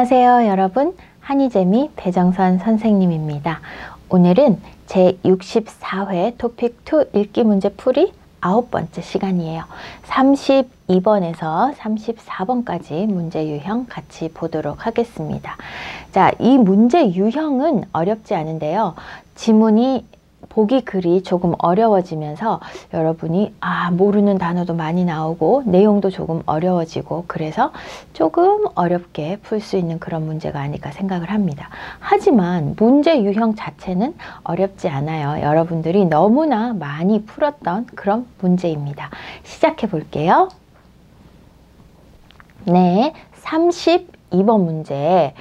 안녕하세요 여러분, 한이재미 배정선 선생님입니다. 오늘은 제 64회 토픽2 읽기 문제 풀이 9번째 시간이에요. 32번에서 34번까지 문제 유형 같이 보도록 하겠습니다. 자, 이 문제 유형은 어렵지 않은데요. 지문이 보기 글이 조금 어려워지면서 여러분이 모르는 단어도 많이 나오고 내용도 조금 어려워지고 그래서 조금 어렵게 풀 수 있는 그런 문제가 아닐까 생각을 합니다. 하지만 문제 유형 자체는 어렵지 않아요. 여러분들이 너무나 많이 풀었던 그런 문제입니다. 시작해 볼게요. 네, 32번 문제.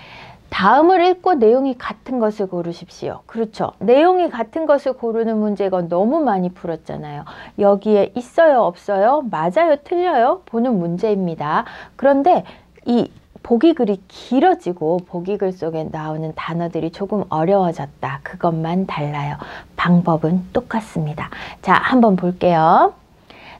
다음을 읽고 내용이 같은 것을 고르십시오. 그렇죠. 내용이 같은 것을 고르는 문제 이건 너무 많이 풀었잖아요. 여기에 있어요, 없어요, 맞아요, 틀려요 보는 문제입니다. 그런데 이 보기 글이 길어지고 보기 글 속에 나오는 단어들이 조금 어려워졌다. 그것만 달라요. 방법은 똑같습니다. 자, 한번 볼게요.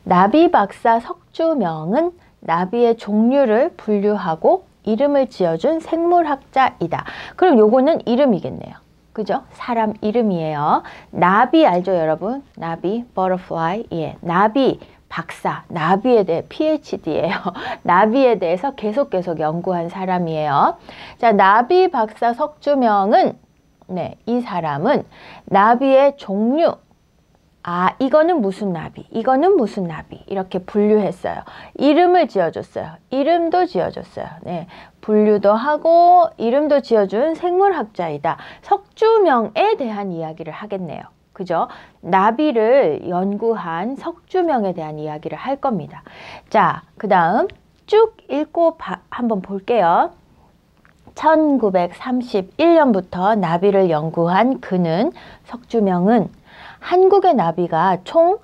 나비 박사 석주명은 나비의 종류를 분류하고 이름을 지어준 생물학자이다. 그럼 요거는 이름이겠네요. 그죠? 사람 이름이에요. 나비 알죠, 여러분? 나비, butterfly. 예, 나비, 박사. 나비에 대해 PhD예요. 나비에 대해서 계속 연구한 사람이에요. 자, 나비 박사 석주명은 이 사람은 나비의 종류, 이거는 무슨 나비, 이거는 무슨 나비 이렇게 분류했어요. 이름을 지어줬어요. 이름도 지어줬어요. 네, 분류도 하고 이름도 지어준 생물학자이다. 석주명에 대한 이야기를 하겠네요. 그죠? 나비를 연구한 석주명에 대한 이야기를 할 겁니다. 자, 그 다음 쭉 읽고 한번 볼게요. 1931년부터 나비를 연구한 그는, 석주명은 한국의 나비가 총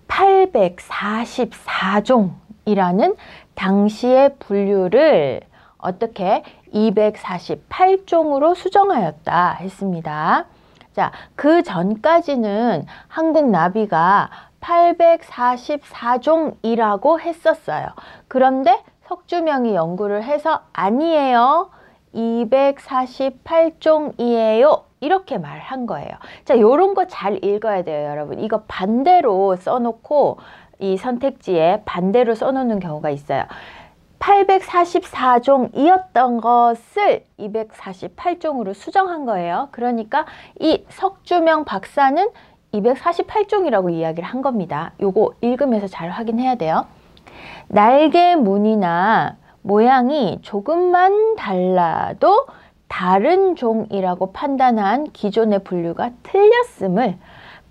844종이라는 당시의 분류를 어떻게 248종으로 수정하였다 했습니다. 자, 그 전까지는 한국 나비가 844종이라고 했었어요. 그런데 석주명이 연구를 해서 아니에요, 248종이에요 이렇게 말한 거예요. 자, 요런 거 잘 읽어야 돼요, 여러분. 이거 반대로 써놓고 이 선택지에 반대로 써놓는 경우가 있어요. 844종이었던 것을 248종으로 수정한 거예요. 그러니까 이 석주명 박사는 248종이라고 이야기를 한 겁니다. 요거 읽으면서 잘 확인해야 돼요. 날개 무늬나 모양이 조금만 달라도 다른 종이라고 판단한 기존의 분류가 틀렸음을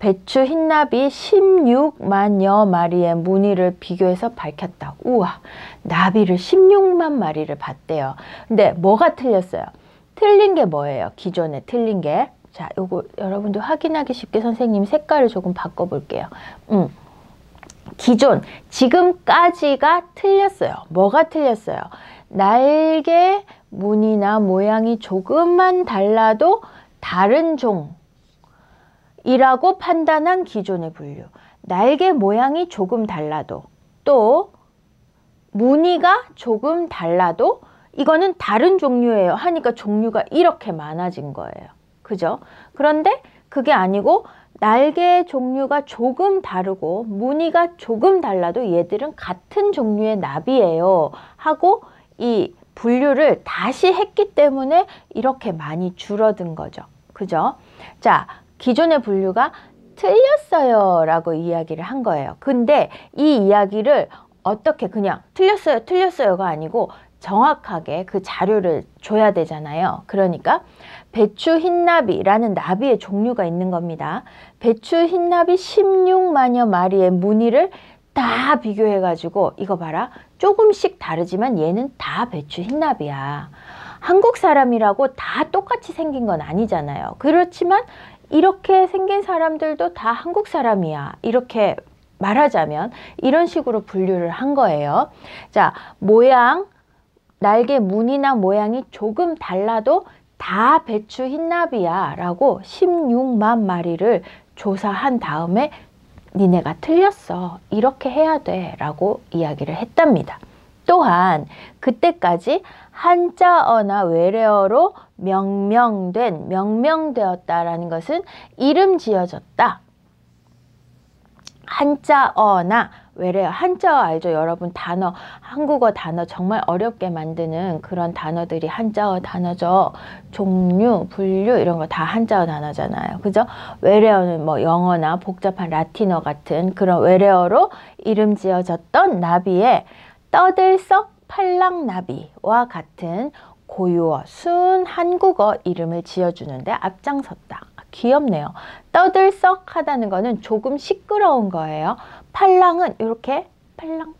배추 흰나비 16만여 마리의 무늬를 비교해서 밝혔다. 우와, 나비를 16만 마리를 봤대요. 근데 뭐가 틀렸어요? 틀린 게 뭐예요? 기존에 틀린 게. 자, 요거 여러분도 확인하기 쉽게 선생님 색깔을 조금 바꿔볼게요. 기존, 지금까지가 틀렸어요. 뭐가 틀렸어요? 날개 무늬나 모양이 조금만 달라도 다른 종이라고 판단한 기존의 분류. 날개 모양이 조금 달라도, 또 무늬가 조금 달라도 이거는 다른 종류예요 하니까 종류가 이렇게 많아진 거예요. 그죠? 그런데 그게 아니고 날개의 종류가 조금 다르고 무늬가 조금 달라도 얘들은 같은 종류의 나비예요 하고 이 분류를 다시 했기 때문에 이렇게 많이 줄어든 거죠. 그죠? 자, 기존의 분류가 틀렸어요 라고 이야기를 한 거예요. 근데 이 이야기를 어떻게 그냥 틀렸어요가 아니고 정확하게 그 자료를 줘야 되잖아요. 그러니까 배추 흰나비라는 나비의 종류가 있는 겁니다. 배추 흰나비 16만여 마리의 무늬를 다 비교해가지고 이거 봐라, 조금씩 다르지만 얘는 다 배추 흰나비야. 한국 사람이라고 다 똑같이 생긴 건 아니잖아요. 그렇지만 이렇게 생긴 사람들도 다 한국 사람이야 이렇게 말하자면 이런 식으로 분류를 한 거예요. 자, 모양, 날개 무늬나 모양이 조금 달라도 다 배추 흰나비야 라고 16만 마리를 조사한 다음에 니네가 틀렸어, 이렇게 해야 돼 라고 이야기를 했답니다. 또한 그때까지 한자어나 외래어로 명명되었다라는 것은 이름 지어졌다. 한자어나 외래어, 한자어 알죠? 여러분 단어, 한국어 단어 정말 어렵게 만드는 그런 단어들이 한자어 단어죠. 종류, 분류 이런 거 다 한자어 단어잖아요. 그죠? 외래어는 뭐 영어나 복잡한 라틴어 같은 그런 외래어로 이름 지어졌던 나비에 떠들썩 팔랑나비와 같은 고유어, 순 한국어 이름을 지어주는데 앞장섰다. 귀엽네요. 떠들썩 하다는 거는 조금 시끄러운 거예요. 팔랑은 이렇게 팔랑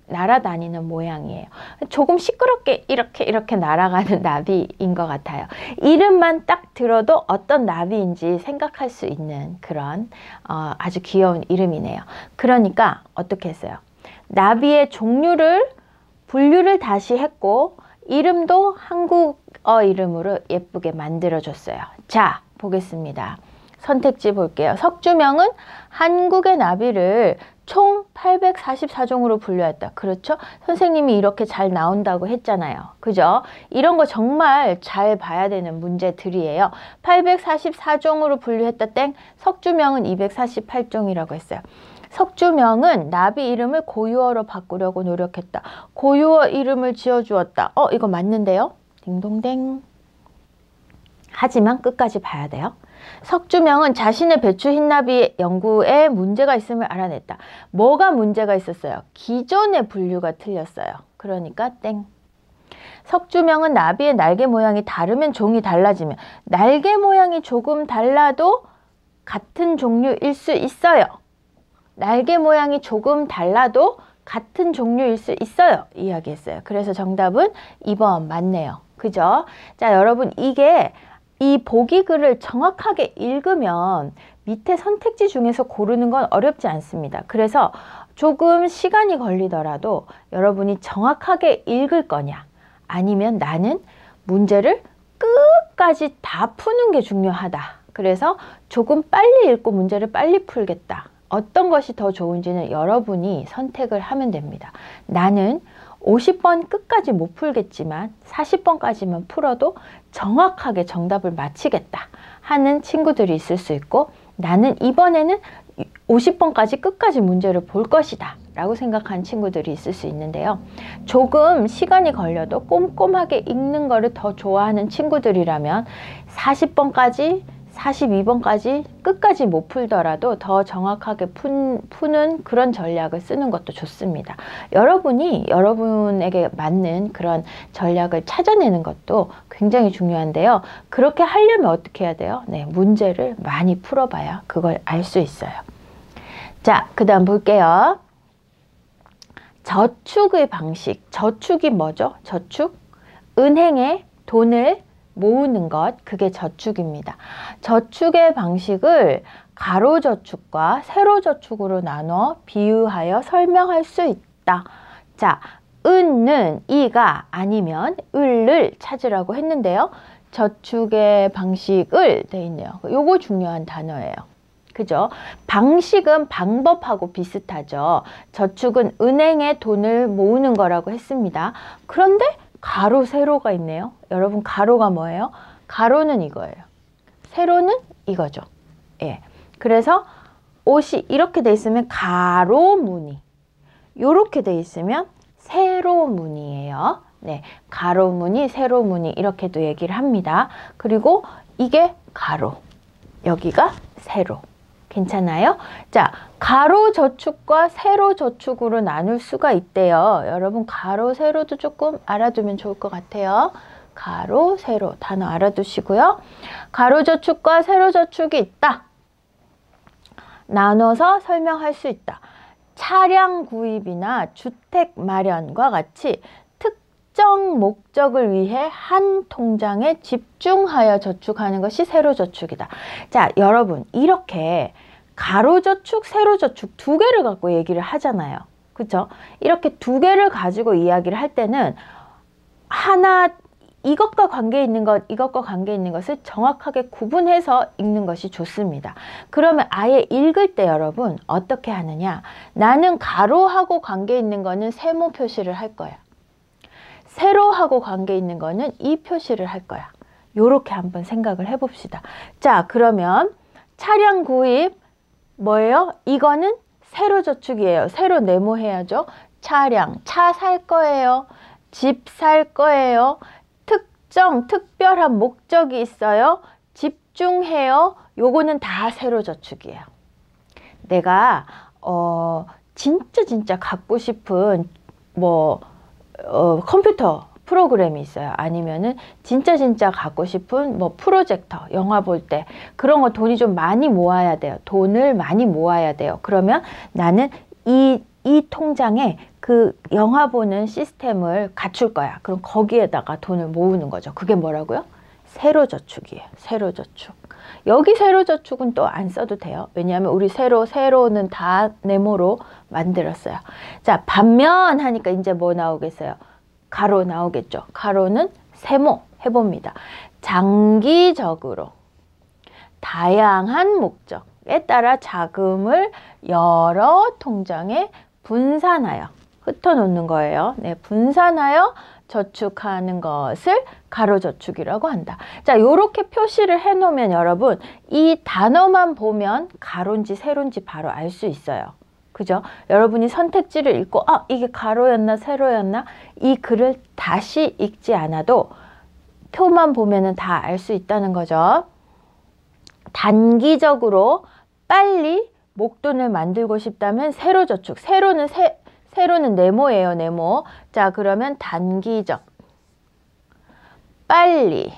날아다니는 모양이에요. 조금 시끄럽게 이렇게 날아가는 나비인 것 같아요. 이름만 딱 들어도 어떤 나비인지 생각할 수 있는 그런 아주 귀여운 이름이네요. 그러니까 어떻게 했어요? 나비의 분류를 다시 했고 이름도 한국어 이름으로 예쁘게 만들어줬어요. 자, 보겠습니다. 선택지 볼게요. 석주명은 한국의 나비를 총 844종으로 분류했다. 그렇죠? 선생님이 이렇게 잘 나온다고 했잖아요. 그죠? 이런 거 정말 잘 봐야 되는 문제들이에요. 844종으로 분류했다 땡. 석주명은 248종이라고 했어요. 석주명은 나비 이름을 고유어로 바꾸려고 노력했다. 고유어 이름을 지어주었다. 이거 맞는데요? 딩동댕. 하지만 끝까지 봐야 돼요. 석주명은 자신의 배추 흰나비 연구에 문제가 있음을 알아냈다. 뭐가 문제가 있었어요? 기존의 분류가 틀렸어요. 그러니까 땡. 석주명은 나비의 날개 모양이 다르면 종이 달라지면 날개 모양이 조금 달라도 같은 종류일 수 있어요. 날개 모양이 조금 달라도 같은 종류일 수 있어요. 이야기했어요. 그래서 정답은 2번 맞네요. 그죠? 자, 여러분 이 보기 글을 정확하게 읽으면 밑에 선택지 중에서 고르는 건 어렵지 않습니다. 그래서 조금 시간이 걸리더라도 여러분이 정확하게 읽을 거냐 아니면 나는 문제를 끝까지 다 푸는 게 중요하다. 그래서 조금 빨리 읽고 문제를 빨리 풀겠다. 어떤 것이 더 좋은지는 여러분이 선택을 하면 됩니다. 나는 50번 끝까지 못 풀겠지만 40번까지만 풀어도 정확하게 정답을 맞히겠다 하는 친구들이 있을 수 있고 나는 이번에는 50번까지 끝까지 문제를 볼 것이다 라고 생각하는 친구들이 있을 수 있는데요. 조금 시간이 걸려도 꼼꼼하게 읽는 거를 더 좋아하는 친구들이라면 40번까지 42번까지 끝까지 못 풀더라도 더 정확하게 푸는 그런 전략을 쓰는 것도 좋습니다. 여러분이 여러분에게 맞는 그런 전략을 찾아내는 것도 굉장히 중요한데요. 그렇게 하려면 어떻게 해야 돼요? 네, 문제를 많이 풀어봐야 그걸 알 수 있어요. 자, 그 다음 볼게요. 저축의 방식. 저축이 뭐죠? 저축? 은행에 돈을 모으는 것, 그게 저축입니다. 저축의 방식을 가로저축과 세로저축으로 나눠 비유하여 설명할 수 있다. 자, 은는 이가 아니면 을을 찾으라고 했는데요. 저축의 방식을 돼 있네요. 요거 중요한 단어예요. 그죠? 방식은 방법하고 비슷하죠. 저축은 은행에 돈을 모으는 거라고 했습니다. 그런데 가로, 세로가 있네요. 여러분 가로가 뭐예요? 가로는 이거예요. 세로는 이거죠. 예. 그래서 옷이 이렇게 돼 있으면 가로무늬. 요렇게 돼 있으면 세로무늬예요. 네. 가로무늬, 세로무늬 이렇게도 얘기를 합니다. 그리고 이게 가로. 여기가 세로. 괜찮아요? 자, 가로 저축과 세로 저축으로 나눌 수가 있대요. 여러분 가로, 세로도 조금 알아두면 좋을 것 같아요. 가로, 세로 단어 알아두시고요. 가로 저축과 세로 저축이 있다. 나눠서 설명할 수 있다. 차량 구입이나 주택 마련과 같이 특정 목적을 위해 한 통장에 집중하여 저축하는 것이 세로저축이다. 자, 여러분 이렇게 가로저축, 세로저축 두 개를 갖고 얘기를 하잖아요. 그렇죠? 이렇게 두 개를 가지고 이야기를 할 때는 하나 이것과 관계 있는 것, 이것과 관계 있는 것을 정확하게 구분해서 읽는 것이 좋습니다. 그러면 아예 읽을 때 여러분 어떻게 하느냐? 나는 가로하고 관계 있는 거는 세모 표시를 할 거야. 세로하고 관계 있는 거는 이 표시를 할 거야. 요렇게 한번 생각을 해봅시다. 자, 그러면 차량 구입 뭐예요? 이거는 세로저축이에요. 세로 네모해야죠. 차량, 차 살 거예요. 집 살 거예요. 특별한 목적이 있어요. 집중해요. 요거는 다 세로저축이에요. 내가 진짜 갖고 싶은 컴퓨터 프로그램이 있어요. 아니면은 진짜 갖고 싶은 프로젝터, 영화 볼 때 그런 거 돈이 좀 많이 모아야 돼요. 돈을 많이 모아야 돼요. 그러면 나는 이 통장에 그 영화 보는 시스템을 갖출 거야. 그럼 거기에다가 돈을 모으는 거죠. 그게 뭐라고요? 세로저축이에요. 세로저축. 여기 세로저축은 또 안 써도 돼요. 왜냐하면 우리 세로는 다 네모로 만들었어요. 자, 반면 하니까 이제 뭐 나오겠어요? 가로 나오겠죠. 가로는 세모 해봅니다. 장기적으로 다양한 목적에 따라 자금을 여러 통장에 분산하여 흩어놓는 거예요. 네, 분산하여 저축하는 것을 가로저축이라고 한다. 자, 요렇게 표시를 해놓으면 여러분 이 단어만 보면 가로인지 세로인지 바로 알 수 있어요. 그죠? 여러분이 선택지를 읽고 이게 가로였나 세로였나 이 글을 다시 읽지 않아도 표만 보면은 다 알 수 있다는 거죠. 단기적으로 빨리 목돈을 만들고 싶다면 세로저축. 세로는 네모예요, 네모. 자, 그러면 단기적. 빨리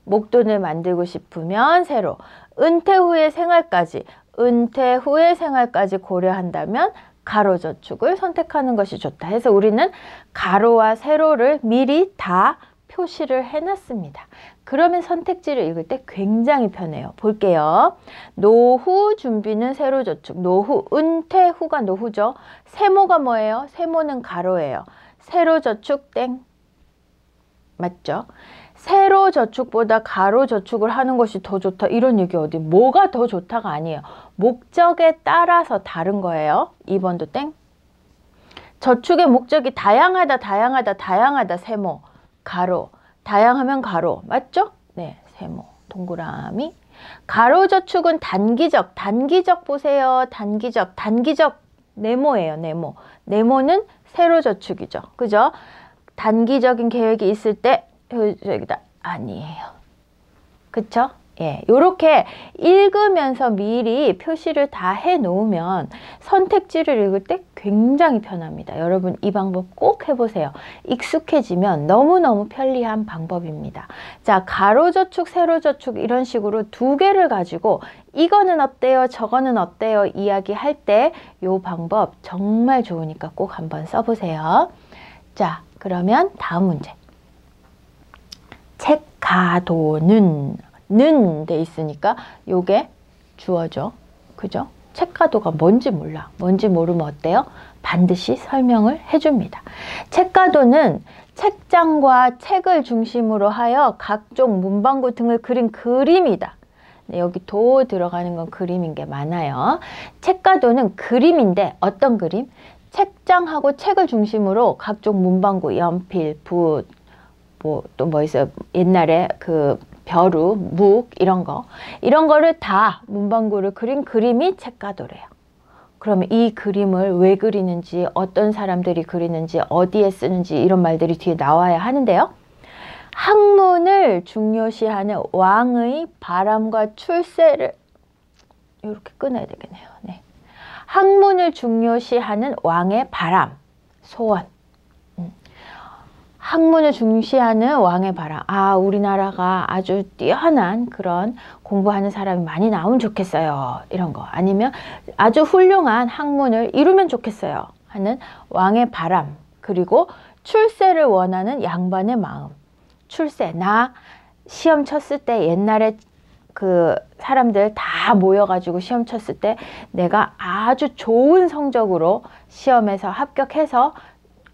목돈을 만들고 싶으면 세로. 은퇴 후의 생활까지 고려한다면 가로저축을 선택하는 것이 좋다. 해서 우리는 가로와 세로를 미리 다 표시를 해놨습니다. 그러면 선택지를 읽을 때 굉장히 편해요. 볼게요. 노후 준비는 세로저축. 노후, 은퇴 후가 노후죠. 세모가 뭐예요? 세모는 가로예요. 세로저축 땡. 맞죠? 세로저축보다 가로저축을 하는 것이 더 좋다. 이런 얘기 어디? 뭐가 더 좋다가 아니에요. 목적에 따라서 다른 거예요. 2번도 땡. 저축의 목적이 다양하다. 세모. 가로. 다양하면 가로. 맞죠? 네, 세모. 동그라미. 가로저축은 단기적 보세요. 단기적. 네모예요, 네모. 네모는 세로저축이죠. 그죠? 단기적인 계획이 있을 때 효율적이다. 아니에요. 그쵸? 예, 요렇게 읽으면서 미리 표시를 다 해놓으면 선택지를 읽을 때 굉장히 편합니다. 여러분 이 방법 꼭 해보세요. 익숙해지면 너무너무 편리한 방법입니다. 자, 가로저축, 세로저축 이런 식으로 두 개를 가지고 이거는 어때요? 저거는 어때요? 이야기할 때 요 방법 정말 좋으니까 꼭 한번 써보세요. 자, 그러면 다음 문제. 책가도는 돼 있으니까 요게 주어죠. 그죠? 책가도가 뭔지 몰라. 뭔지 모르면 어때요? 반드시 설명을 해줍니다. 책가도는 책장과 책을 중심으로 하여 각종 문방구 등을 그린 그림이다. 네, 여기 도 들어가는 건 그림인 게 많아요. 책가도는 그림인데 어떤 그림? 책장하고 책을 중심으로 각종 문방구, 연필, 붓, 또 뭐 있어요? 옛날에 그 벼루, 묵 이런 거를 다 문방구를 그린 그림이 책가도래요. 그러면 이 그림을 왜 그리는지, 어떤 사람들이 그리는지, 어디에 쓰는지 이런 말들이 뒤에 나와야 하는데요. 학문을 중요시하는 왕의 바람과 출세를 이렇게 끊어야 되겠네요. 네. 학문을 중요시하는 왕의 바람, 소원. 학문을 중시하는 왕의 바람. 우리나라가 아주 뛰어난 그런 공부하는 사람이 많이 나오면 좋겠어요. 이런 거. 아니면 아주 훌륭한 학문을 이루면 좋겠어요. 하는 왕의 바람. 그리고 출세를 원하는 양반의 마음. 출세. 나 시험 쳤을 때 옛날에 그 사람들 다 모여가지고 시험 쳤을 때 내가 아주 좋은 성적으로 시험에서 합격해서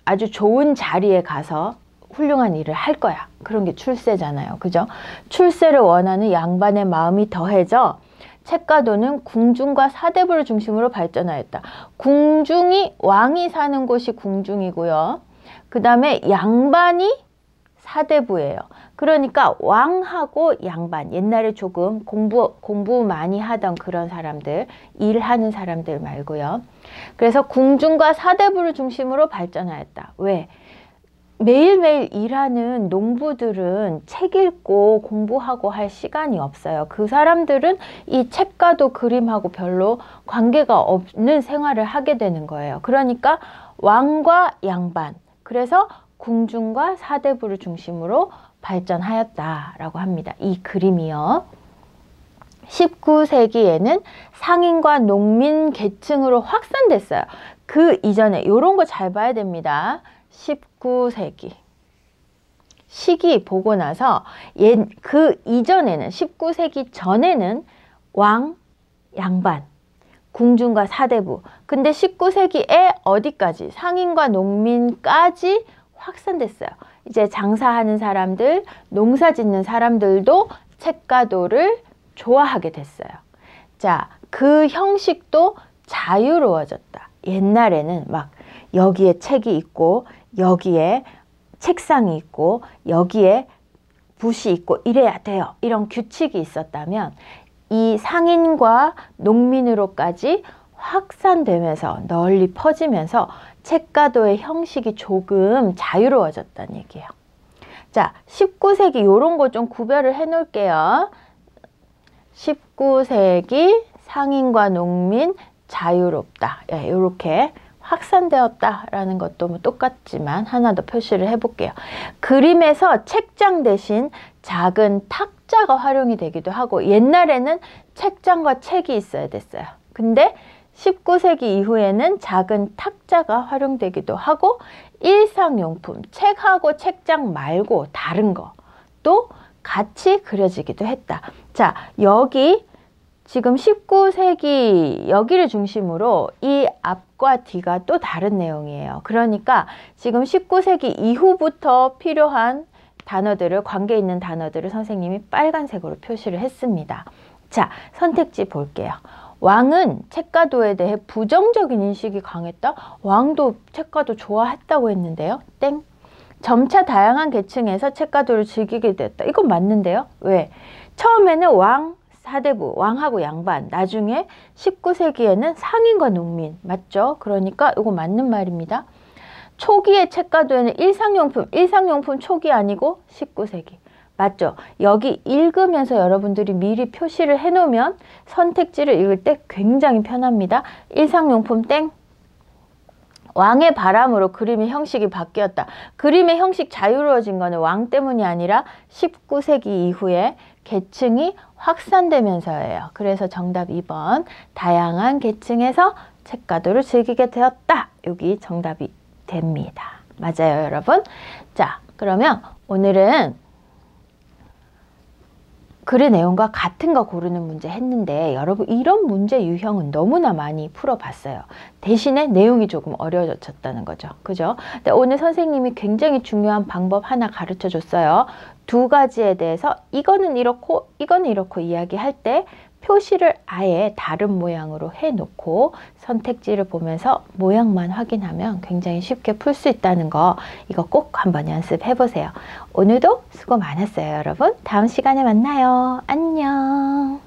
아주 좋은 자리에 가서 훌륭한 일을 할 거야. 그런 게 출세잖아요. 그죠? 출세를 원하는 양반의 마음이 더해져 책가도는 궁중과 사대부를 중심으로 발전하였다. 궁중이 왕이 사는 곳이 궁중이고요. 그 다음에 양반이 사대부예요. 그러니까 왕하고 양반, 옛날에 조금 공부 많이 하던 그런 사람들, 일하는 사람들 말고요. 그래서 궁중과 사대부를 중심으로 발전하였다. 왜? 매일매일 일하는 농부들은 책 읽고 공부하고 할 시간이 없어요. 그 사람들은 이 책과도 그림하고 별로 관계가 없는 생활을 하게 되는 거예요. 그러니까 왕과 양반, 그래서 궁중과 사대부를 중심으로 발전하였다라고 합니다. 이 그림이요. 19세기에는 상인과 농민 계층으로 확산됐어요. 그 이전에 이런 거 잘 봐야 됩니다. 19세기 시기 보고 나서 그 이전에는 19세기 전에는 왕, 양반, 궁중과 사대부. 근데 19세기에 어디까지? 상인과 농민까지 확산됐어요. 이제 장사하는 사람들, 농사 짓는 사람들도 책가도를 좋아하게 됐어요. 자, 그 형식도 자유로워졌다. 옛날에는 막 여기에 책이 있고 여기에 책상이 있고 여기에 붓이 있고 이래야 돼요. 이런 규칙이 있었다면 이 상인과 농민으로까지 확산되면서 널리 퍼지면서 책가도의 형식이 조금 자유로워졌다는 얘기예요. 자, 19세기 이런 거 좀 구별을 해 놓을게요. 19세기 상인과 농민 자유롭다. 이렇게 확산되었다라는 것도 뭐 똑같지만 하나 더 표시를 해볼게요. 그림에서 책장 대신 작은 탁자가 활용이 되기도 하고 옛날에는 책장과 책이 있어야 됐어요. 근데 19세기 이후에는 작은 탁자가 활용되기도 하고 일상용품, 책하고 책장 말고 다른 거 또 같이 그려지기도 했다. 자, 여기 지금 19세기 여기를 중심으로 이 앞과 뒤가 또 다른 내용이에요. 그러니까 지금 19세기 이후부터 필요한 단어들을, 관계 있는 단어들을 선생님이 빨간색으로 표시를 했습니다. 자, 선택지 볼게요. 왕은 책가도에 대해 부정적인 인식이 강했다? 왕도 책가도 좋아했다고 했는데요. 땡. 점차 다양한 계층에서 책가도를 즐기게 됐다. 이건 맞는데요. 왜? 처음에는 왕, 사대부, 왕하고 양반, 나중에 19세기에는 상인과 농민. 맞죠? 그러니까 이거 맞는 말입니다. 초기의 책가도에는 일상용품 초기 아니고 19세기. 맞죠? 여기 읽으면서 여러분들이 미리 표시를 해놓으면 선택지를 읽을 때 굉장히 편합니다. 일상용품 땡. 왕의 바람으로 그림의 형식이 바뀌었다. 그림의 형식 자유로워진 거는 왕 때문이 아니라 19세기 이후에 계층이 확산되면서예요. 그래서 정답 2번 다양한 계층에서 책가도를 즐기게 되었다. 여기 정답이 됩니다. 맞아요, 여러분? 자, 그러면 오늘은 글의 내용과 같은 거 고르는 문제 했는데 여러분 이런 문제 유형은 너무나 많이 풀어봤어요. 대신에 내용이 조금 어려워졌다는 거죠. 그죠? 근데 오늘 선생님이 굉장히 중요한 방법 하나 가르쳐 줬어요. 두 가지에 대해서 이거는 이렇고 이거는 이렇고 이야기할 때 표시를 아예 다른 모양으로 해놓고 선택지를 보면서 모양만 확인하면 굉장히 쉽게 풀 수 있다는 거 이거 꼭 한번 연습해 보세요. 오늘도 수고 많았어요, 여러분. 다음 시간에 만나요. 안녕.